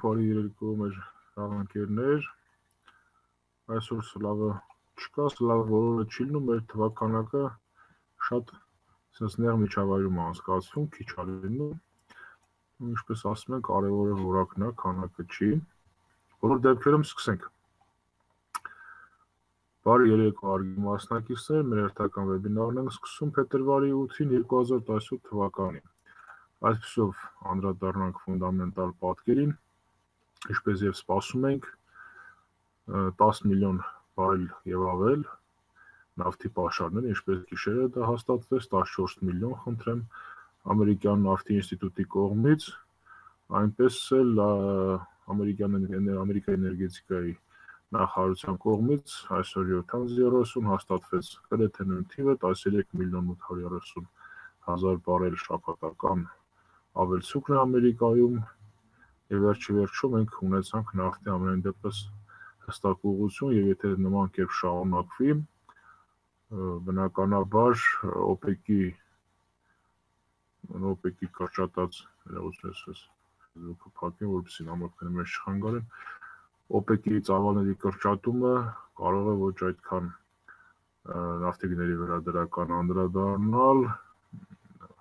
Բարի երեկո մեր լավանկերներ, այսօր սլավը չկա, սլավը որորը չի լինում, մեր թվականակը շատ սնսնեղ միջավայրում անցկացվում, քիչ լինում, ինչպես ասում ենք, կարևորը որակն է, քանակը չի, բոլոր դեպքերում սկսենք։ Բարի երեկո հարգելի մասնակիցներ, մեր հերթական վեբինարն ենք սկսում փետրվարի 8-ին 2018 թվականին։ Այսպիսով անդրադառնանք ֆունդամենտալ պատկերին, ինչպես եւ սպասում ենք 10 միլիոն բարել եւ ավել նավթի պաշարներ, ինչպես գիշերը դա հաստատվեց 14 միլիոն, խնդրեմ, ամերիկյան նավթի ինստիտուտի կողմից, այնպես էլ Ամերիկայի էներգետիկայի նախարարության կողմից այսօր 7:30 հաստատվեց գրեթե նույն թիվը 13 միլիոն 830 հազար բարել շաբաթական ավելցուկն է Ամերիկայում եւ վերջիվերջո մենք ունեցանք նավթի ամենայն դեպս հստակ ուղղություն եւ եթե նման կերպ շարունակվի բնականաբար OPEC-ի կրճատած զուգը փակեն, որպեսզի նամակները մեզ չխանգարեն OPEC-ի ծավալների կրճատումը կարող է ոչ այդքան նավթի գների վրա դրական անդրադառնալ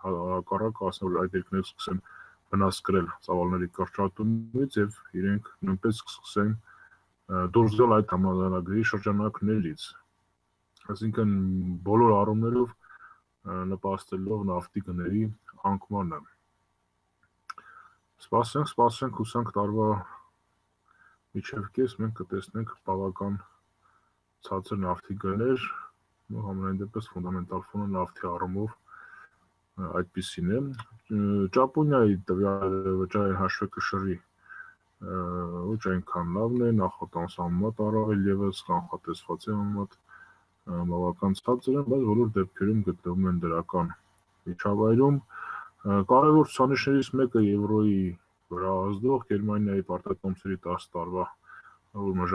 հակառակը ասեմ, որ այդ երկրները սկսեն վնաս կրել ծավալների կրճատումից եւ իրենք նույնպես սկսեն դուրս գալ այդ համաձայնագրի շրջանակներից։ Այսինքն բոլոր առումներով նպաստելով նավթի գների անկմանը։ Սպասենք, հուսանք տարվա միջև կես մենք կտեսնենք բավական ցածր նավթի գներ, համենայն դեպս ֆունդամենտալ ֆոնը նավթի առումով այդպիսին է։ Ճապոնիայի տվյալ վճարային հաշվեկշռի ոչ այնքան լավն է, նախորդ ամսամատ առավել եւս կանխատեսված է համեմատ բավական ցածր են, բայց բոլոր դեպքերում գտնվում են դրական միջավայրում։ Կարևոր ցուցանիշներից մեկը եվրոյի վրա ազդող Գերմանիայի պարտատոմսերի 10 տարվա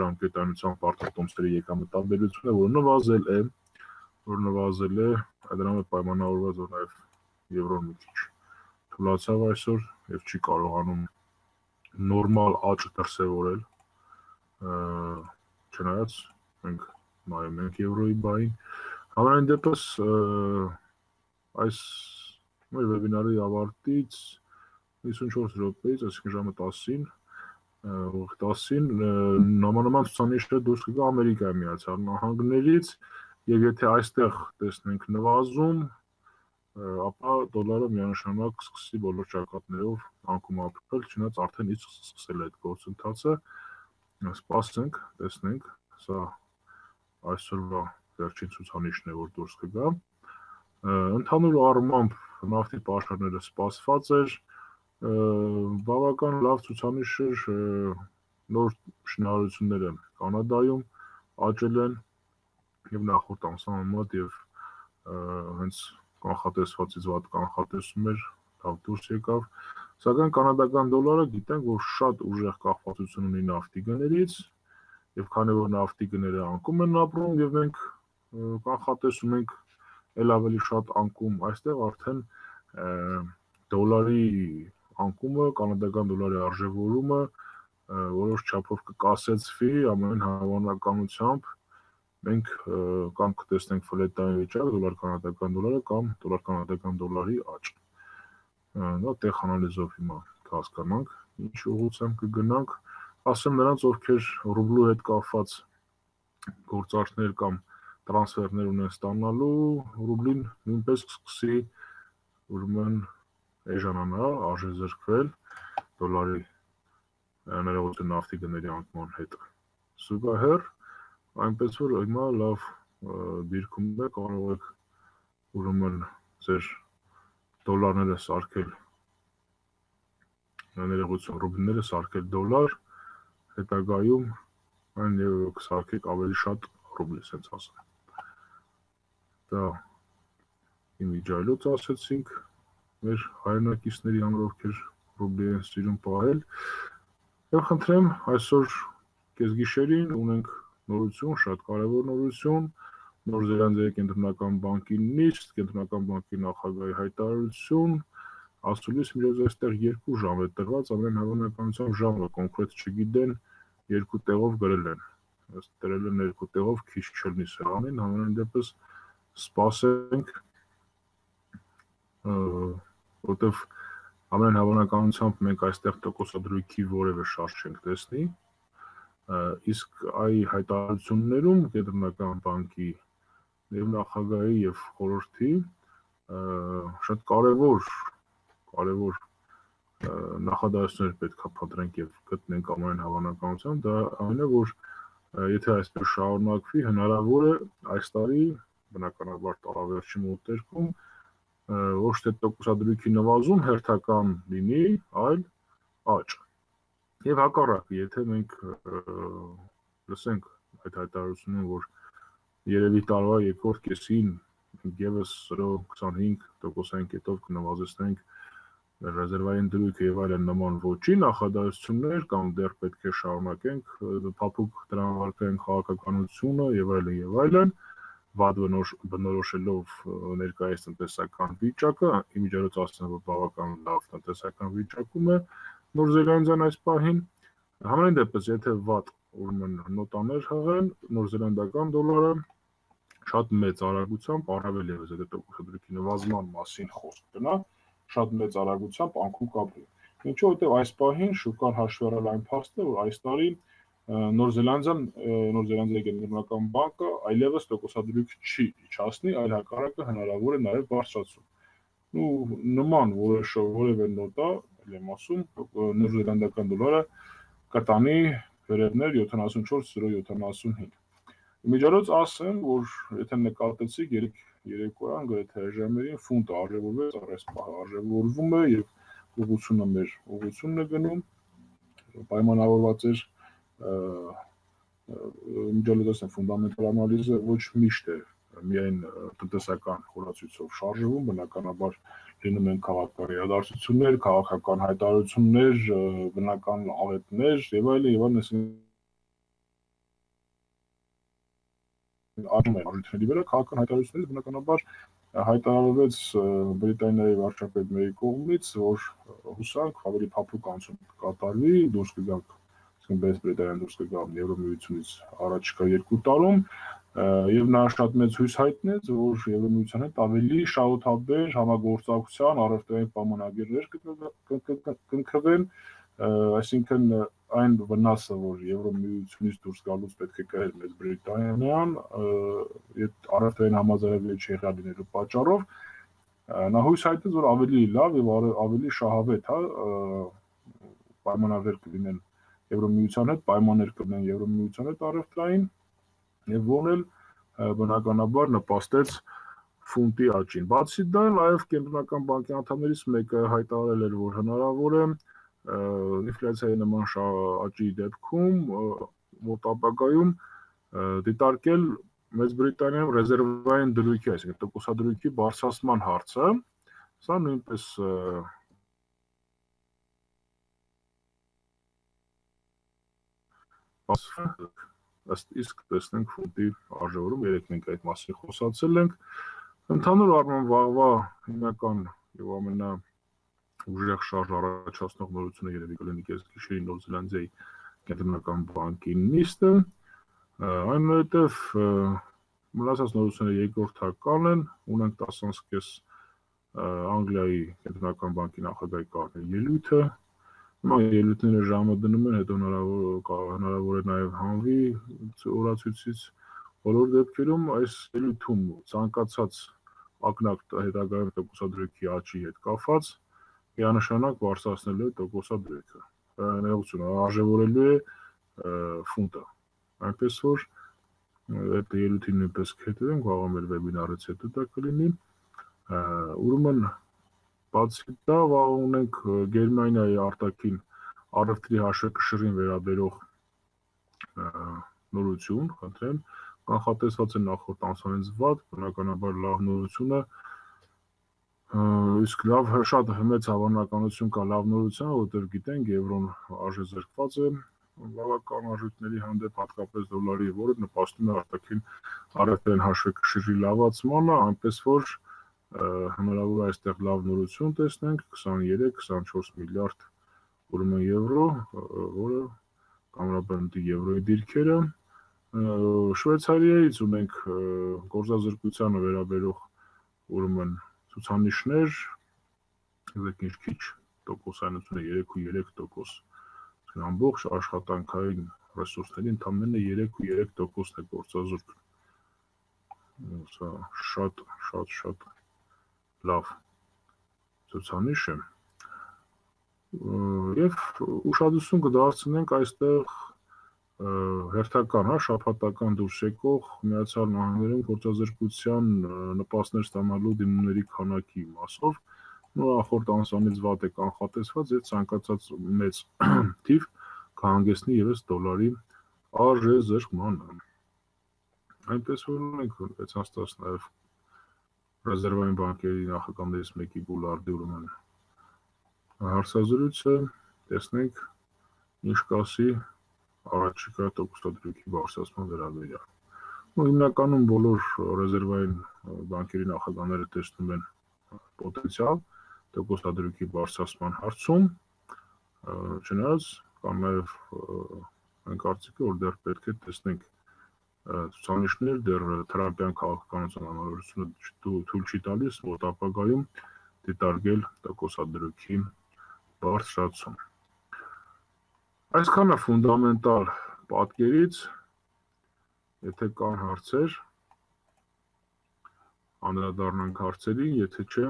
ժամկետանոցան պարտատոմսերի եկամտաբերությունը, որ նվազել է, դրանով պայմանավորված որ նաև եվրոն մի քիչ թուլացավ այսօր եւ չի կարողանում նորմալ աճ դրսևորել, չնայած մենք նայում ենք եվրոյի բային։ Համենայն դեպս այս մեր վեբինարի ավարտից 54 րոպեից, այսինքն ժամը 10-ին ուղիղ 10-ին նմանական ցուցանիշներ դուրս կգա Ամերիկայի Միացյալ Նահանգներից, եւ եթե այստեղ տեսնենք նվազում, ապա դոլարը միանշանակ սկսի բոլոր ճակատներով անկում ապրել, չնայած արդեն իսկ սկսել է այդ գործընթացը, սպասենք, տեսնենք, սա այսօրվա վերջին ցուցանիշն է, որ դուրս կգա։ Ընդհանուր առմամբ նավթի պաշարները սպասված էր, բավական լավ ցուցանիշ էր, նոր շինարարությունները Կանադայում աճել են եւ նախորդ ամսվա մոտ եւ հենց կանխատեսվածից վատ կանխատեսում էր, լավ դուրս եկավ, սակայն կանադական դոլարը գիտենք, որ շատ ուժեղ կախվածություն ունի նավթի գներից, եւ քանի որ նավթի գները անկում են ապրում եւ մենք կանխատեսում ենք ել ավելի շատ անկում, այստեղ արդեն դոլարի անկումը, կանադական դոլարի արժևորումը որոշ չափով կկասեցվի, ամեն հավանականությամբ մենք կամ կտեսնենք ֆլետային վիճակ, դոլար կանադական դոլարը կամ դոլար կանադական դոլարի աճ։ Դա տեղ անալիզով հիմա կհասկանանք, ինչ ուղղությամբ կգնանք, ասեմ նրանց, ովքեր ռուբլու հետ կապված գործարքներ կամ տրանսֆերներ ունեն ստանալու, ռուբլին նույնպես կսկսի ուրեմն էժանանալ, արժեզրկվել դոլարի ներողություն նավթի գների անկման հետ զուգահեռ, այնպես որ հիմա լավ դիրքում է, կարող եք ուրեմն ձեր դոլարները սարքել, ներողություն ռուբլիները սարքել դոլար, հետագայում այն եւ կսարքեք ավելի շատ ռուբլի, ասենց ասեմ։ Դա իմիջայլոց ասեցինք մեր հայրենակիցների համար, ովքեր ռուբլի են սիրում պահել, եւ խնդրեմ այսօր կեսգիշերին ունենք նորություն, շատ կարևոր նորություն, Նոր Զելանդիայի կենտրոնական բանկի նիստ, կենտրոնական բանկի նախագահի հայտարարություն, ասուլիս միջոց այստեղ 2 ժամ է տրված, ամեն հավանականությամբ ժամը կոնկրետ չգիտեն, 2 տեղով գրել են, դրել են 2 տեղով քիչ չլինի սրանին, համենայն դեպս սպասենք, որտեվ ամեն հավանականությամբ մենք այստեղ տոկոսադրույքի որևէ շարժ չենք տեսնի, իսկ այ հայտարարություններում կենտրոնական բանկի եւ նախագահի եւ խորհրդի շատ կարևոր նախադասություններ պետք է փնտրենք եւ գտնենք ամեն հավանականությամբ, դա այն է, որ եթե այսպես շարունակվի, հնարավոր է այս տարի բնականաբար տարավերջի մոտերքում ոչ թե տոկոսադրույքի նվազում հերթական լինի, այլ աճ։ Եվ հակառակը, եթե մենք լսենք այդ հայտարարությունը, որ երևի տարվա երկրորդ կեսին եւս 0.25%-ային կետով կնվազեցնենք ռեզերվային դրույքը եւ այլն նման ոչի նախադասություններ կամ դեռ պետք է շարունակենք փափուկ դրամարկային քաղաքականությունը եւ այլն, վատ բնորոշելով ներկայիս տնտեսական վիճակը, իմիջիայլոց ասեմ, որ բավական լավ տնտեսական վիճակում է Նոր Զելանդիան այս պահին, համենայն դեպս, եթե վատ ուրեմն նոտաներ հղեն, նոր զելանդական դոլարը շատ մեծ արագությամբ, առավել ևս եթե տոկոսադրույքի նվազման մասին խոսք գնա, շատ մեծ արագությամբ անկում կապրի։ Ինչու, որտեղ այս պահին շուկան հաշվի առել այն փաստը, որ այս տարի Նոր Զելանդիայի կենտրոնական բանկը այլևս տոկոսադրույք չի իջացնի, այլ հակառակը հնարավոր է նաև բարձրացում։ Նման որևէ նոտա, եմ ասում, Նոր Զելանդիական դոլարը կտանի վերևներ 74.075։ Իմիջիայլոց ասեմ, որ եթե նկատեցիք երեկոյան գրեթե ժամերին ֆունտը արժևորվեց, այս պահը արժևորվում է եւ ուղղությունը մեր ուղղությունն է գնում, պայմանավորված էր իմիջիայլոց ասեմ ֆունդամենտալ անալիզը ոչ միշտ է միայն տնտեսական խորացույցով շարժվում, բնականաբար լինում են քաղաքական իրադարձություններ, քաղաքական հայտարարություններ, բնական աղետներ եւ այլն, արժույթների վրա քաղաքական հայտարարություններից բնականաբար հայտարարվեց Բրիտանիայի վարչապետների կողմից, որ հուսանք ավելի փափուկ անցում կկատարվի, դուրս կգանք, այսինքն Բրիտանիան դուրս կգա Եվրամիությունից առաջիկա 2 տարում, եւ նա շատ մեծ հույս հայտնեց, որ Եվրամիության հետ ավելի շահութաբեր համագործակցության առևտրային պայմանագրեր կընկնվեն, այսինքն այն վնասը, որ Եվրոմիությունից դուրս գալուց պետք է կրել Մեծ Բրիտանիան, առևտրային համաձայնագրի չեղյալ լինելու պատճառով, նա հույս հայտնեց, որ ավելի լավ եւ ավելի շահավետ, պայմաններ կլինեն Եվրոմիության հետ, պայմաններ կլինեն Եվրոմիության հետ առևտրային եւ որն էլ բնականաբար նպաստեց ֆունտի աճին։ Բացի դա, նաև Կենտրոնական բանկի անդամներից մեկը հայտարարել էր, որ հնարավոր է ինֆլյացիայի նման աճի դեպքում մոտ ապագայում դիտարկել Մեծ Բրիտանիայում ռեզերվային դրույթի, այսինքն տոկոսադրույքի բարձրացման հարցը, սա նույնպես իսկ տեսնենք ֆունտի արժևորում, երեք մենք այդ մասին խոսացել ենք։ Ընդհանուր առմամբ վաղվա հիմնական եւ ամենաուժեղ շարժ առաջացնող նորությունը երևի կլինի կեսգիշերի Նոր Զելանդիայի կենտրոնական բանկի նիստը, այնուհետև մնացած նորությունները երկրորդական են, ունենք 10:30 Անգլիայի կենտրոնական բանկի նախագահի կազմի ելույթը, ելույթները ժամը դնում են, հետո հնարավոր է նաև հանվի օրացույցից, բոլոր դեպքերում այս ելույթում ցանկացած ակնարկ հետագայում տոկոսադրույքի աճի հետ կապված միանշանակ բարձրացնելու է տոկոսադրույքը, արժևորելու է ֆունտը, այնպես որ այդ ելույթին նույնպես կհետևենք, վաղը մեր վեբինարից հետո դա կլինի, ուրեմն բացի դա վաղ ունենք Գերմանիայի արտաքին առևտրի հաշվեկշռին վերաբերող նորություն, խնդրեմ, կանխատեսված է նախորդ ամսվանից վատ, բնականաբար լավ նորությունը, իսկ շատ մեծ հավանականություն կա լավ նորության, որտեղ գիտենք եվրոն արժեզրկված է բավական արժույթների հանդեպ, հատկապես դոլարի, որը նպաստում է արտաքին առևտրային հաշվեկշռի լավացմանը, այնպես որ հնարավոր է այստեղ լավ նորություն տեսնենք 23-24 միլիարդ ուրեմն եվրո, որը կամրապնդի եվրոյի դիրքերը, Շվեյցարիայից ունենք գործազրկությանը վերաբերող ուրեմն ցուցանիշներ, քիչ տոկոսայնությունը 3.3%, ամբողջ աշխատանքային ռեսուրսների ընդամենը 3.3% է գործազուրկ, սա շատ լավ ցուցանիշ է, եւ ուշադրություն կդարձնենք այստեղ հերթական, շաբաթական դուրս եկող Միացյալ Նահանգներում գործազրկության նպաստներ ստանալու դիմումների քանակի մասով, նախորդ ամսվանից վատ է կանխատեսված եւ ցանկացած մեծ թիվ կհանգեցնի եւս դոլարի արժեզրկմանը։ Այնպես որ ունենք 610 նաեւ ռեզերվային բանկերի նախագահներից մեկի Գուլարդի ուրեմն հարցազրույցը, տեսնենք ինչ կասի առաջիկա տոկոսադրույքի բարձրացման վերաբերյալ։ Հիմնականում բոլոր ռեզերվային բանկերի նախագահները տեսնում են պոտենցիալ տոկոսադրույքի բարձրացման հարցում, չնայած կան նաև այն կարծիքը, որ դեռ պետք է տեսնենք ցուցանիշներ, դեռ Թրամփյան քաղաքականության անհրաժեշտությունը թույլ չի տալիս մոտ ապագայում դիտարկել տոկոսադրույքի բարձրացում։ Այսքանը ֆունդամենտալ պատկերից, եթե կան հարցեր, անդրադառնանք հարցերին, եթե չէ,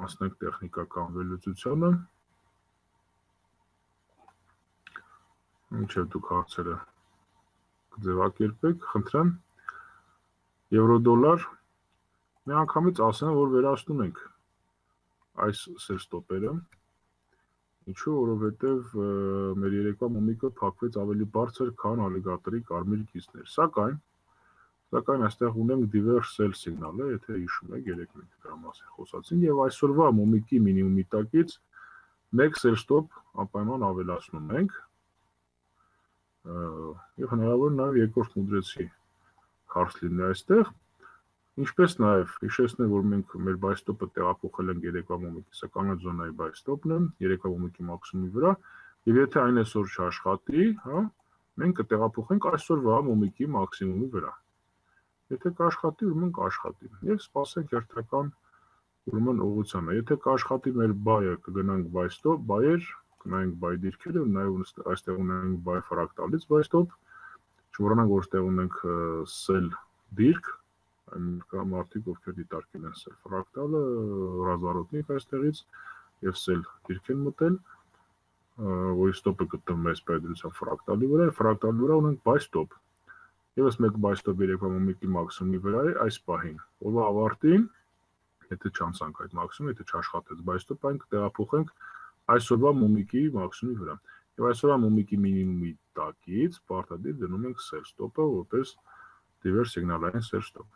անցնենք տեխնիկական վերլուծությանը, մինչև դուք հարցերը կձևակերպեք, խնդրեմ, եվրո-դոլար, մի անգամից ասեմ, որ վերացնում ենք այս սերստոպերը, ինչու, որովհետև մեր երեկվա մոմիկը փակվեց ավելի բարձր, քան ալիգատորի կարմիր կիցներ, սակայն այստեղ ունենք diverse sell signal-ը, եթե հիշում եք, երեք մենք դրա մասին խոսացինք, եւ այսօրվա մոմիկի մինիմումի տակից մեկ sell stop անպայման ավելացնում ենք, եւ հնարավոր նաեւ երկրորդ մուդրեցի հարց լինի այստեղ, ինչպես նաեւ հիշեցնեմ, որ մենք մեր buy stop-ը տեղափոխել ենք երեկվա մոմիկի սականած զոնայի buy stop-ն է, երեկվա մոմիկի մաքսիմումի վրա, եւ եթե այն այսօր չաշխատի, մենք կտեղափոխենք այսօրվա մոմիկի մաքսիմումի վրա։ Եթե կաշխատի, ուրեմն կաշխատի, եւ սպասենք հերթական ուրեմն ուղղությանը։ Եթե կաշխատի մեր buy-ը, կգնանք buy stop, buyer, կնայենք buy դիրքերը, նաև այստեղ ունենք buy ֆրակտալից buy stop, չմոռանանք, որ այստեղ ունենք sell դիրք, այն մարդիկ, ովքեր դիտարկել են sell ֆրակտալը, ռազարոտնիկ այստեղից եւ sell դիրք են մտել, որի stop-ը գտնվում է սպայդրության ֆրակտալի վրա, ֆրակտալի վրա ունենք buy stop։ Եվս մեկ buy stop երեկվա մոմիկի մաքսիմումի վրա է այս պահին, որը ավարտին, եթե չանցանք այդ մաքսիմում, եթե չաշխատեց buy stop, այն կտեղափոխենք այսօրվա մոմիկի մաքսիմումի վրա։ Եվ այսօրվա մոմիկի մինիմումի տակից պարտադիր դնում ենք sell stop-ը, որպես divers signal-ային sell stop։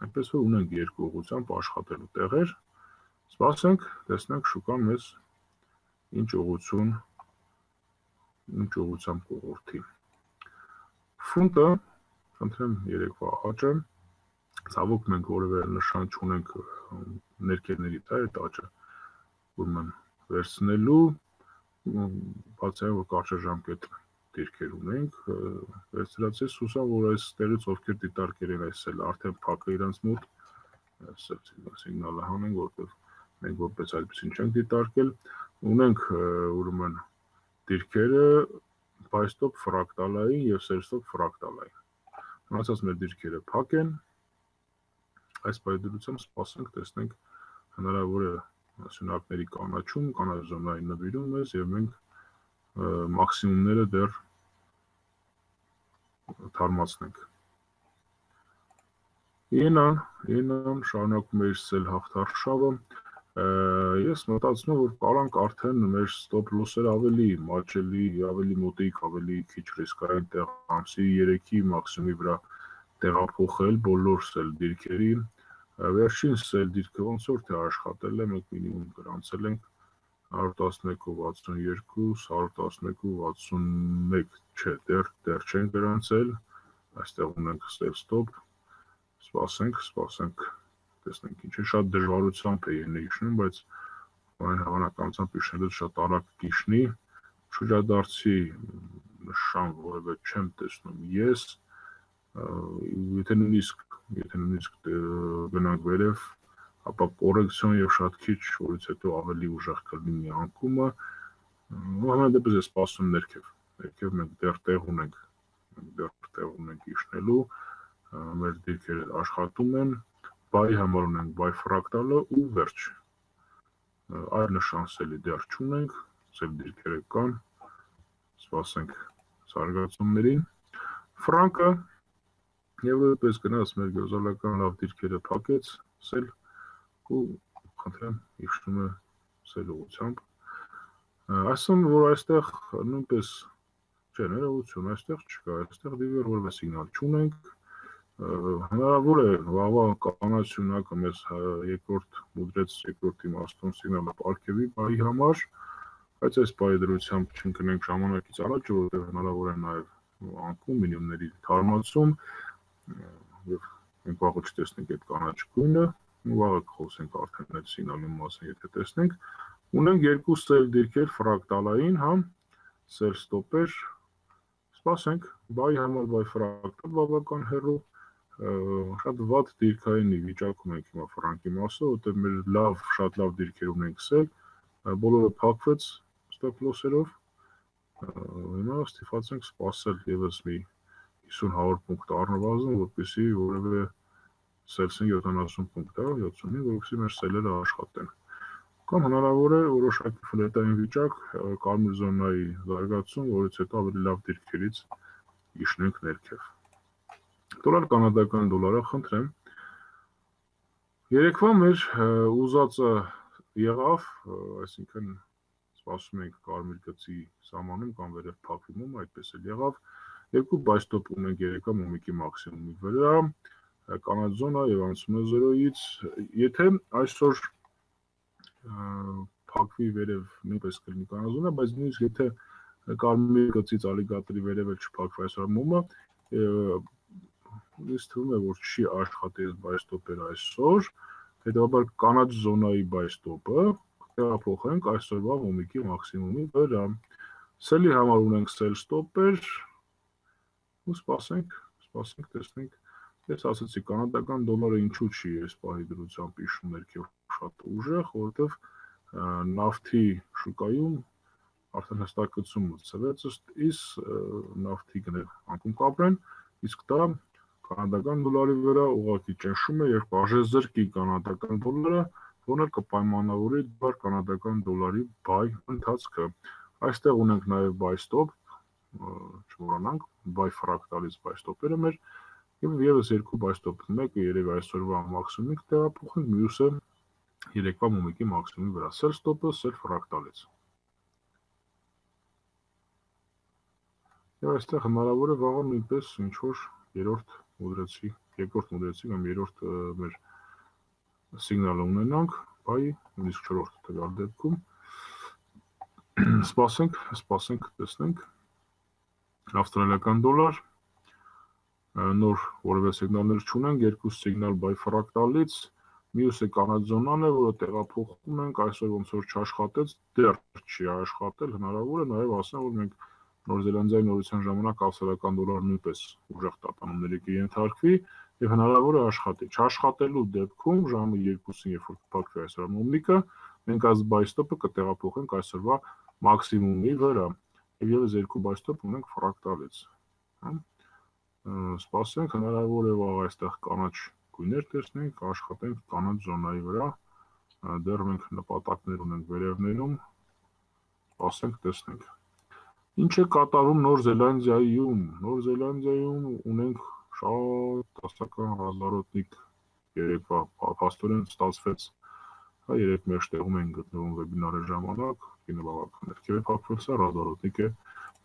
Այնպես որ ունենք երկու ուղղությամբ աշխատելու տեղեր, սպասենք, տեսնենք շուկան մեզ ինչ ուղղությամբ կուղղորդի։ Ֆունտը, խնդրեմ երեկվա աճը, ցավոք մենք որևէ նշան չունենք ներքևների այդ աճը ուրեմն վերցնելու, բացի այն որ կարճաժամկետ դիրքեր ունենք, վերցրած ես հուսամ, որ այս տեղից ովքեր դիտարկել են այս էլ արդեն փակը իրանց մոտ, սիգնալը հանենք, որտեղ մենք որպես այդպեսին չենք դիտարկել, ունենք ուրեմն դիրքերը buy stop ֆրակտալային եւ sell stop ֆրակտալային։ Մնացած մեր դիրքերը փակ են, այս պայդրությամբ սպասենք, տեսնենք հնարավոր է սյունակների կանաչում, կանաչ զոնային նվիրում մեզ եւ մենք մաքսիմումները դեռ թարմացնենք։ Ինան շարունակում է իր sell հաղթարշավը, ես մտածում եմ, որ կարանք արդեն մեր stop loss-երը ավելի մաչելի, ավելի մոտիկ, ավելի քիչ ռիսկային տեղ ամսի 3-ի մաքսիմումի վրա տեղափոխել բոլոր sell դիրքերի, վերջին sell դիրքը ոնց որ թե աշխատել է, մենք մինիմում գրանցել ենք 111.62, 111.61, չէ, դեռ չենք գրանցել, այստեղ ունենք stop, սպասենք, տեսնենք ինչ է, շատ դժվարությամբ է իջնում, բայց այն հավանականությամբ իջնելուց շատ արագ կիջնի, շրջադարձի նշան որևէ չեմ տեսնում ես, եթե նույնիսկ գնանք վերև, ապա կորեկցիոն եւ շատ քիչ, որից հետո ավելի ուժեղ կլինի անկումը, համենայնդեպս ես սպասում ներքև մենք դեռ տեղ ունենք իջնելու, մեր դիրքերը աշխատում են, buy համար ունենք buy ֆրակտալը ու վերջ, այլ նշան sell-ի դեռ չունենք, sell դիրքերը կան, սպասենք զարգացումներին, ֆրանկը եւ որպես գնաց մեր գոզալական լավ դիրքերը փակեց, sell ու խնդրեմ իջնում է sell ուղղությամբ, ասում որ այստեղ նույնպես չէ, ներողություն, այստեղ չկա, այստեղ դիվեր որևէ սիգնալ չունենք, հնարավոր է վաղվա կանաչ սյունակը մեզ երկրորդ իմաստուն սիգնալը պարգևի բայի համար, բայց այս բայի դրությամբ չընկնենք ժամանակից առաջ, որովհետև հնարավոր է նաև անկում մինիմումների թարմացում եւ մենք վաղը չտեսնենք այդ կանաչ գույնը, վաղը կխոսենք արդեն այդ սիգնալի մասին, եթե տեսնենք, ունենք երկու sell դիրքեր ֆրակտալային, հա, sell stop-եր, սպասենք, buy համար buy ֆրակտալ բավական հեռու, շատ վատ դիրքային վիճակում ենք հիմա ֆրանկի մասը, որտեղ մեր շատ լավ դիրքեր ունենք sell, բոլորը փակվեց stop loss-երով, հիմա ստիպված սպասել եւս մի 50-100 պունկտ առնվազն, որպեսզի որևէ sell-ին 70 պունկտ, 70-ին, որպեսզի մեր sell-երը աշխատեն։ Կամ հնարավոր է որոշակի ֆլետային վիճակ, կարմիր զոնայի զարգացում, որից հետո ավելի լավ դիրքերից իջնենք ներքև։ Դոլար կանադական դոլարը, խնդրեմ։ Երեկվա մեր ուզածը եղավ, այսինքն սպասում ենք կարմիր գծի սահմանում կամ վերև փակվի մոմ, այդպես էլ եղավ։ Երկու buy stop ունենք երեկվա մոմիկի մաքսիմումի վրա, կանաչ զոնա եւ անցում է 0-ից։ Եթե այսօր փակվի վերև նույնպես կլինի կանաչ զոնա, բայց նույնիսկ եթե կարմիր գծից ալիգատորի վերև էլ չփակվի այսօր մոմը, ինձ թվում է, որ չի աշխատի այս buy stop-երը այսօր, հետևաբար կանաչ զոնայի buy stop-ը տեղափոխենք այսօրվա մոմիկի մաքսիմումի վրա։ Sell-ի համար ունենք sell stop-եր ու սպասենք, տեսնենք։ Ես ասացի, կանադական դոլարը ինչու չի այս պահի դրությամբ իջնում ներքև շատ ուժեղ, որովհետև նավթի շուկայում արդեն հստակություն մտցվեց, ըստ նավթի գներ անկում կապրեն, իսկ դա կանադական դոլարի վրա ուղղակի ճնշում է, երբ արժեզրկի կանադական դոլարը, որը կպայմանավորի դար կանադական դոլարի բայ ընթացքը։ Այստեղ ունենք նաև buy stop, չմոռանանք, buy fractal-ից buy stop-երը մեր, եւ եւս երկու buy stop, մեկը երևի այսօրվա մաքսիմումի կտեղափոխենք, մյուսը երեկվա մոմիկի մաքսիմումի վրա, sell stop-ը sell fractal-ից։ Եվ այստեղ հնարավոր է վաղը նույնպես ինչ-որ երկրորդ մոդելցի կամ երրորդ մեր սիգնալը ունենանք, բայ նույնիսկ չորրորդ տվյալ դեպքում։ Սպասենք, տեսնենք։ Ավստրալիական դոլար, նոր որևէ սիգնալներ չունենք, երկու սիգնալ բայ ֆրակտալից, մյուսը կանադզոնան է, որը տեղափոխում ենք, այսօր ոնց որ չաշխատեց, դեռ չի աշխատել, հնարավոր է նաև ասեմ, որ մենք Նոր Զելանդիայի նորության ժամանակ ավստրալիական դոլարը նույնպես ուժեղ տատանումների կենթարկվի եւ հնարավոր է աշխատի։ Չաշխատելու դեպքում ժամը 2-ին, երբ որ կփակվի այսօր մոմնիկը, մենք այս buy stop-ը կտեղափոխենք այսօրվա մաքսիմումի վրա։ Եվ եւս երկու buy stop ունենք ֆրակտալից։ Սպասենք, հնարավոր է վաղ այստեղ կանաչ գույներ տեսնենք, աշխատենք կանաչ զոնայի վրա։ Դեռ մենք նպատակներ ունենք վերևներում։ Սպասենք, տեսնենք։ Ինչ է կատարում Նոր Զելանդիայում։ Նոր Զելանդիայում ունենք շատ դասական հազարոտնիկ երեկվա փաստորեն ստացվեց։ Հա երեք մեջտեղում են գտնվում վեբինարի ժամանակ, կինը բավական ներքև է փակվել, սա հազարոտնիկ է։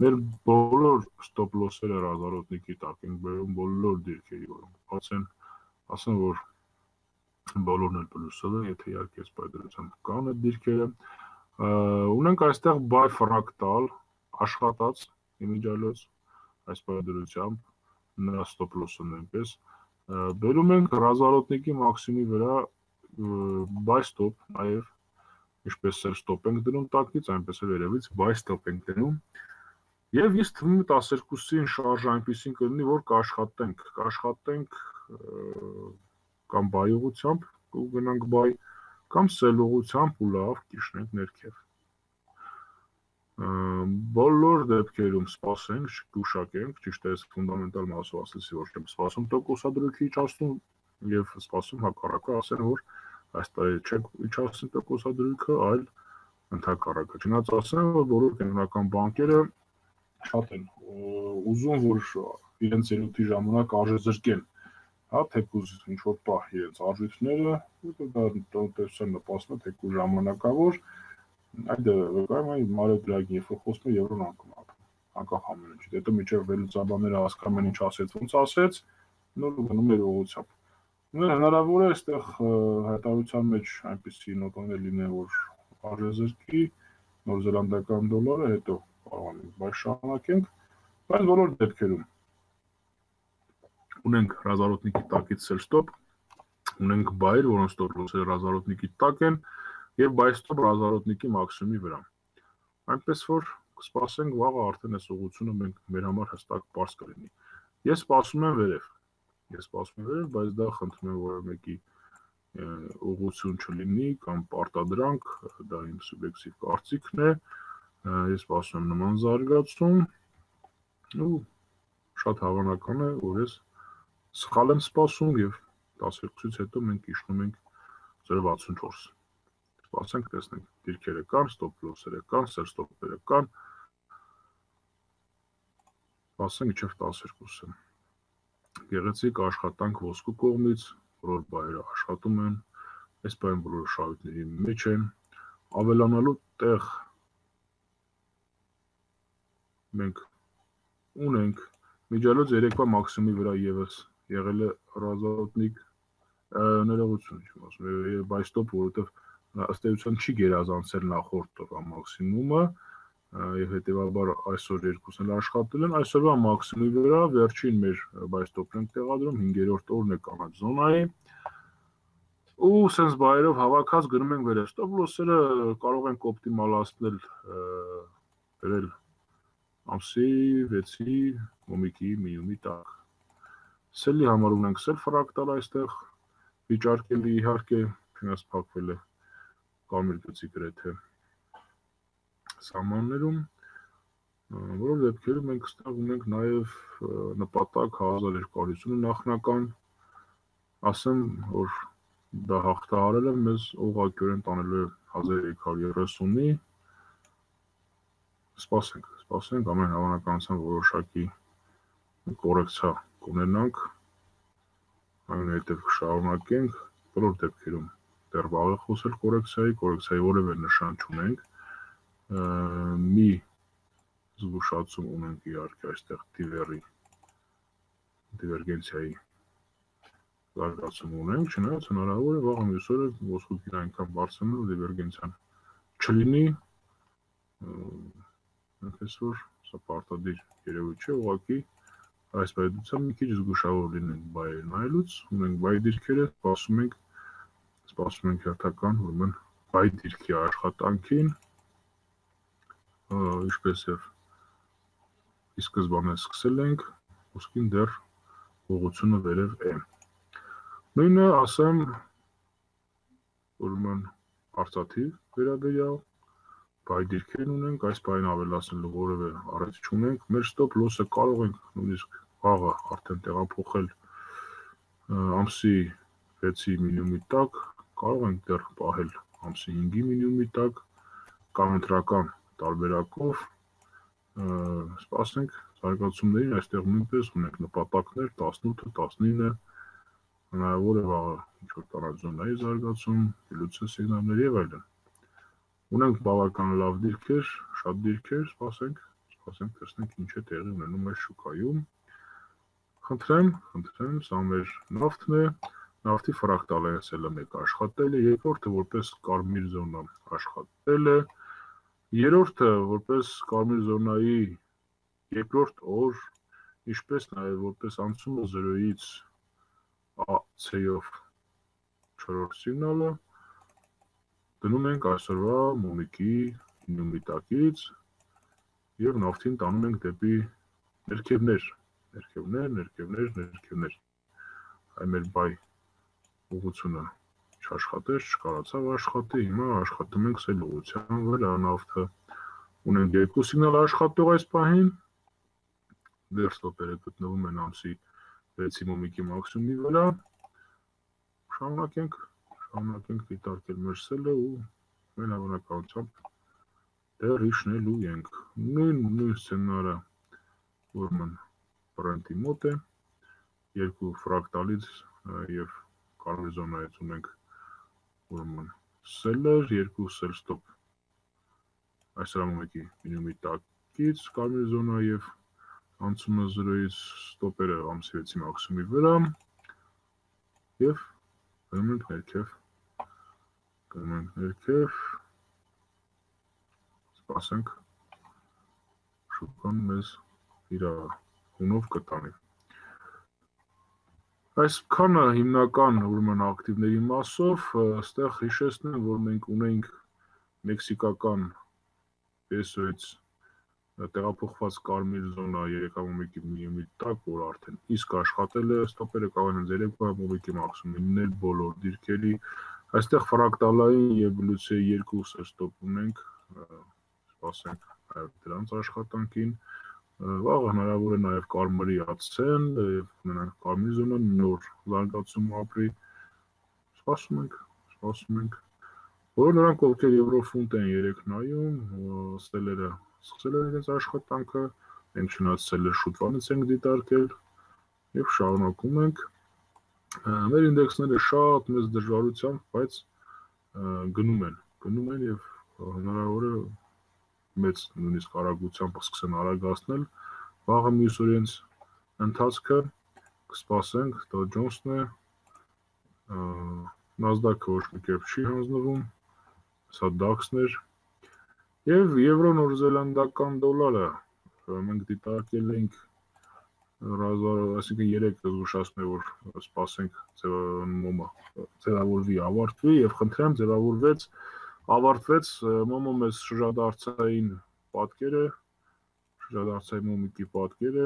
Մեր բոլոր stop loss-երը հազարոտնիկի տակ են բերում բոլոր դիրքերի, որոնք բաց են, ասեմ որ բոլորն էլ պլյուսով են, եթե իհարկե սպայդրությամբ կան այդ դիրքերը։ Ունենք այստեղ buy fractal աշխատած իմիջիալոց այս պայդրությամբ նրա stop loss-ը նույնպես բերում ենք հազարոտնիկի մաքսիմի վրա buy stop, նաև ինչպես sell stop ենք դնում տակից, այնպես էլ երևից buy stop ենք դնում։ Եվ ես թվում է 12-ին շարժը այնպեսին կլինի, որ կաշխատենք կամ buy ուղղությամբ կգնանք buy, կամ sell ուղղությամբ ու լավ կիշնենք ներքև։ Բոլոր դեպքերում սպասենք, չգուշակենք, ճիշտ է, ֆունդամենտալ մասով ասեցի, որ չեմ սպասում տոկոսադրույքի իջացում եւ սպասում հակառակը, ասեն, որ այս տարի չէ իջացնի տոկոսադրույքը, այլ ընդհակառակը։ Չնայած ասեմ, որ բոլոր կենտրոնական բանկերը շատ են ուզում, որ իրենց ելույթի ժամանակ արժեզրկեն, հա, թեկուզ ինչ-որ պահ իրենց արժույթները, որտեղ դա տնտեսության նպաստում է թեկուզ ժամանակավոր, այդ վկայում է Մարիո Դրագին, երբ որ խոսում է եվրոն անկում ապրում, անկախ ամեն ինչից, հետո միջև վերլուծաբանները հասկանում են ինչ ասեց, ոնց ասեց, նոր գնում էր ուղղությամբ։ Հնարավոր է այստեղ հայտարարության մեջ այնպիսի նոտաներ լինեն, որ արժեզրկի Նոր Զելանդիական դոլարը, հետո կարող ենք բայ շարունակենք, բայց բոլոր դեպքերում ունենք հազարոտնիկի տակից sell stop, ունենք buy-եր, որոնց stop loss-երը հազարոտնիկի տակ են եւ buy stop հազարոտնիկի մաքսիմումի վրա։ Այնպես որ կսպասենք վաղը արդեն այս ուղղությունը մեր համար հստակ բարձ կլինի։ Ես սպասում եմ վերև, բայց դա խնդրում եմ որևէ մեկի ուղղություն չլինի կամ պարտադրանք, դա իմ սուբյեկտիվ կարծիքն է։ Ես սպասում եմ նման զարգացում ու շատ հավանական է, որ ես սխալ եմ սպասում եւ 12-ից հետո մենք իջնում ենք 0.64։ Սպասենք, տեսնենք, դիրքերը կան, stop loss-երը կան, sell stop-երը կան։ Սպասենք իջև 12-ը։ Գեղեցիկ աշխատանք ոսկու կողմից, բոլոր բայերը աշխատում են, այս բան բոլոր շահույթների մեջ են, ավելանալու տեղ մենք ունենք, միջալոց երեկվա մաքսիմումի վրա եւս եղել է հազարոտնիկ ներողություն, չեմ ասում, buy stop, որովհետեւ ըստ էության չի գերազանցել նախորդ օրվա մաքսիմումը, եւ հետեւաբար այսօր երկուսն էլ աշխատել են, այսօրվա մաքսիմումի վրա վերջին մեր buy stop-ն ենք տեղադրում, 5-րդ օրն է կանաչ զոնայի, ու sense բայերով հավաքած գնում ենք վերև, stop loss-երը կարող ենք օպտիմալացնել, գրել ամսի 6-ի մոմիկի մինիմումի տակ։ Sell-ի համար ունենք sell fractal այստեղ վիճարկելի, իհարկե, չնայած փակվել է կարմիր գծի գրեթե։ սահմաններում, որով դեպքերում մենք ստեղ ունենք նաև նպատակ 1200-ը նախնական, ասեմ, որ դա հաղթահարելը մեզ ուղղակիորեն տանելու է 1330-ի, սպասենք ամեն հավանականությամբ որոշակի կորեկցիա կունենանք, այնուհետև կշարունակենք, բոլոր դեպքերում դեռ վաղ է խոսել կորեկցիայի որևէ նշան չունենք, մի զգուշացում ունենք իհարկե այստեղ դիվերգենցիայի զարգացում ունենք, չնայած հնարավոր է վաղ մյուս օրը ոսկու գիրը այնքան բարձրանա, դիվերգենցիան չլինի, մենք այսօր սա պարտադիր երևույթ չէ, ուղղակի այս բայդությամբ մի քիչ զգուշավոր լինենք բայերը նայելուց, ունենք բայ դիրքերը, սպասում ենք հերթական ուրեմն բայ դիրքի աշխատանքին, ինչպես եւ ի սկզբանե սկսել ենք, ոսկին դեռ ուղղությունը վերև է։ Նույնը ասեմ ուրեմն արծաթի վերաբերյալ, բայ դիրքերն ունենք, այս բայն ավելացնելու որևէ առիթ չունենք, մեր ստոպ լոսը կարող ենք նույնիսկ վաղը արդեն տեղափոխել ամսի 6-ի մինիմումի տակ, կարող ենք դեռ պահել ամսի 5-ի մինիմումի տակ, կամ ընտրական տարբերակով, սպասենք զարգացումներին, այստեղ նույնպես ունենք նպատակներ 18-ը, 19-ը, հնարավոր է վաղը ինչ-որ տարածոնների զարգացում, լուծը սիգնալներ եւ այլն։ Ունենք բավական լավ դիրքեր, շատ դիրքեր, սպասենք տեսնենք ինչ է տեղի ունենում այս շուկայում։ Խնդրեմ, սա մեր նավթն է, նավթի ֆրակտալը ասելը մեկ աշխատել է, երկրորդը որպես կարմիր զոնա աշխատել է, երրորդը որպես կարմիր զոնայի երկրորդ օր, ինչպես նաև որպես անցումը 0-ից AC-ով 4-րդ սիգնալը, դնում ենք այսօրվա մոմիկի մինիմումի տակից և նավթին տանում ենք դեպի ներքևներ, այ մեր բայ ուղղությունը չաշխատեց, չկարողացավ աշխատի, հիմա աշխատում ենք սել ուղղության վրա նավթը, ունենք երկու սիգնալ աշխատող այս պահին, դեռ ստոպերը գտնվում են ամսի 6-ի մոմիկի մաքսիմումի վրա, շարունակենք դիտարկել մեր սելը ու մեր հավանականությամբ դեռ իջնելու ենք։ Նույն սցենարը ուրեմն բրենտի մոտ է, երկու ֆրակտալից եւ կարմիր զոնայից ունենք ուրեմն սելեր, երկու սել ստոպ այս հրամոմիկի մինիմումի տակից կարմիր զոնա եւ անցումը 0-ից ստոպերը ամսի 6-ի մաքսիմումի վրա եւ գնում ենք ներքև, սպասենք շուկան մեզ իր հունով կտանի։ Այսքանը հիմնական ուրեմն ակտիվների մասով, այստեղ հիշեցնեմ, որ մենք ունենք մեքսիկական պեսոից տեղափոխված կարմիր զոնա 3 մոմիկի մինիմումի տակ, որ արդեն իսկ աշխատել է, ստոպերը կարող են 3 մոմիկի մաքսիմումն բոլոր դիրքերի, այստեղ ֆրակտալային եւ բլուցեի երկու ստոպ ունենք, սպասենք դրանց աշխատանքին, վաղը հնարավոր է նաև կարմրի ացեն եւ ունենանք կարմիր զոնա նոր զարգացում ապրի, սպասում ենք, բոլոր նրանք ովքեր եվրոֆունտ են 3 նայում, սելերը սկսել են իրենց աշխատանքը, մենք չնայած սելեր շուտվանից ենք դիտարկել եւ շարունակում ենք, մեր ինդեքսները շատ մեծ դժվարությամբ, բայց գնում են եւ հնարավոր է մեծ նույնիսկ արագությամբ սկսեն արագացնել, վաղը մյուս օրենց ընթացքը կսպասենք, դա Ջոնսն է, Nasdaq-ը ոչ մի կերպ չի հանձնվում, սա DAX-ն էր, եւ եվրո նորզելանդական դոլարը մենք դիտարկել ենք, այսինքն 3 զգուշացնում է, որ սպասենք ձևավորվի, ավարտվի եւ խնդրեմ ավարտվեց մոմո մեզ շրջադարձային մոմիկի պատկերը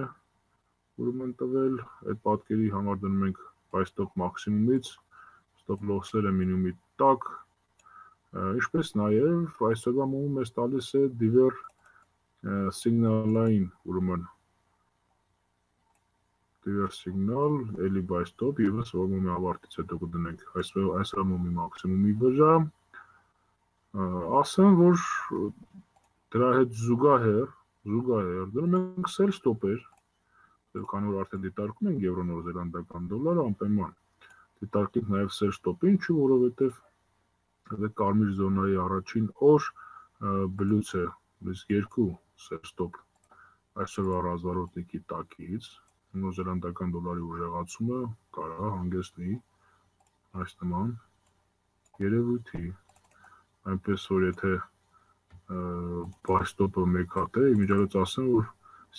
ուրեմն տվել, այդ պատկերի համար դնում ենք բայ ստոպ մաքսիմումից, ստոպ լոսերը մինիմումի տակ, Ինչպես նաև այսօրվա մոմը մեզ տալիս է դիվեր սիգնալային, ուրեմն դիվեր սիգնալ, էլի բայստոպ, եւս որ մոմի ավարտից հետո կդնենք այսօր մոմի մաքսիմումի վրա, ասեմ, որ դրա հետ զուգահեռ դնում ենք սել ստոպեր, քանի որ արդեն դիտարկում ենք եվրո նոր զելանդական դոլարը, անպայման դիտարկենք նաև սել ստոպը, ինչու, որովհետև այդ կարմիր զոնայի առաջին օր բլուց է, իսկ երկու սել ստոպ այսօրվա ռազվարոտնիկի տակից, նոր զելանդական դոլարի ուժեղացումը կարող է հանգեցնի այս նման երևույթի, այնպես որ եթե բայստոպը մեկ հատ է, իմիջիայլոց ասեմ, որ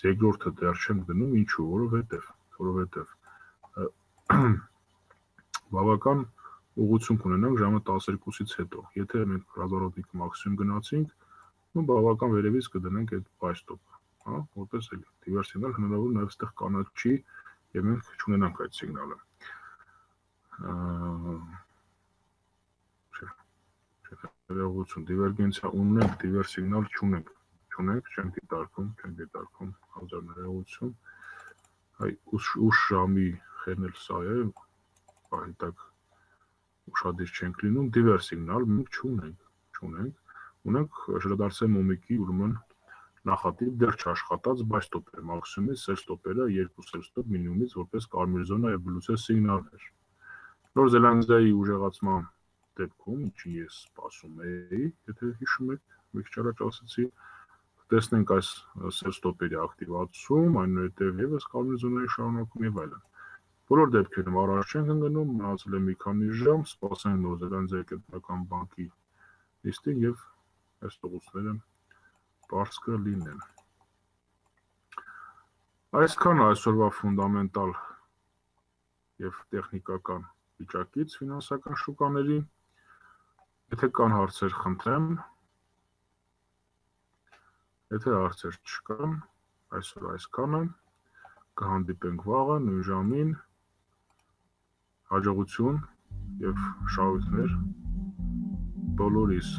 երկրորդը դեռ չենք դնում, ինչու, որովհետև բավական ուղղություն կունենանք ժամը 12-ից հետո, եթե մենք ռազվարոտնիկը մաքսիմում գնացինք, բավական վերևից կդնենք այդ բայստոպը, որպես էլի դիվեր սիգնալ հնարավոր նաև այստեղ կանաչի եւ մենք չունենանք այդ սիգնալը։ Ներողություն, դիվերգենցիա ունենք, դիվեր սիգնալ չունենք, չենք դիտարկում, հազար ներողություն։ Այ ուշ ժամի խերն էլ սա է, հետակ ուշադիր չենք լինում, դիվեր սիգնալ մենք չունենք, շրջադարձային մոմիկի ուրեմն նախատիպ դեռ չաշխատած բայստոպեր, մաքսիմումից սել ստոպերը, երկու սել ստոպ մինիմումից որպես կարմիր զոնա եւ բլուցե սիգնալներ։ Նոր Զելանդիայի ուժեղացման դեպքում, ինչի ես սպասում էի, եթե հիշում եք, մի քիչ առաջ ասացի, տեսնենք այս սել ստոպերի ակտիվացում, այնուհետև եւս կարմիր զոնայի շարունակում եւ այլն։ Բոլոր դեպքերում առաջ չենք ընկնում, մնացել է մի քանի ժամ, սպասենք Նոր Զելանդիայի կենտրոնական բանկի լիստին եւ այս տողոցները բարձ կլինեն։ Այսքան այսօրվա ֆունդամենտալ եւ տեխնիկական վիճակից ֆինանսական շուկաների, եթե կան հարցեր, խնդրեմ, եթե հարցեր չկան, այսօր այսքանը, կհանդիպենք վաղը նույն ժամին, հաջողություն եւ շահույթներ բոլորիս։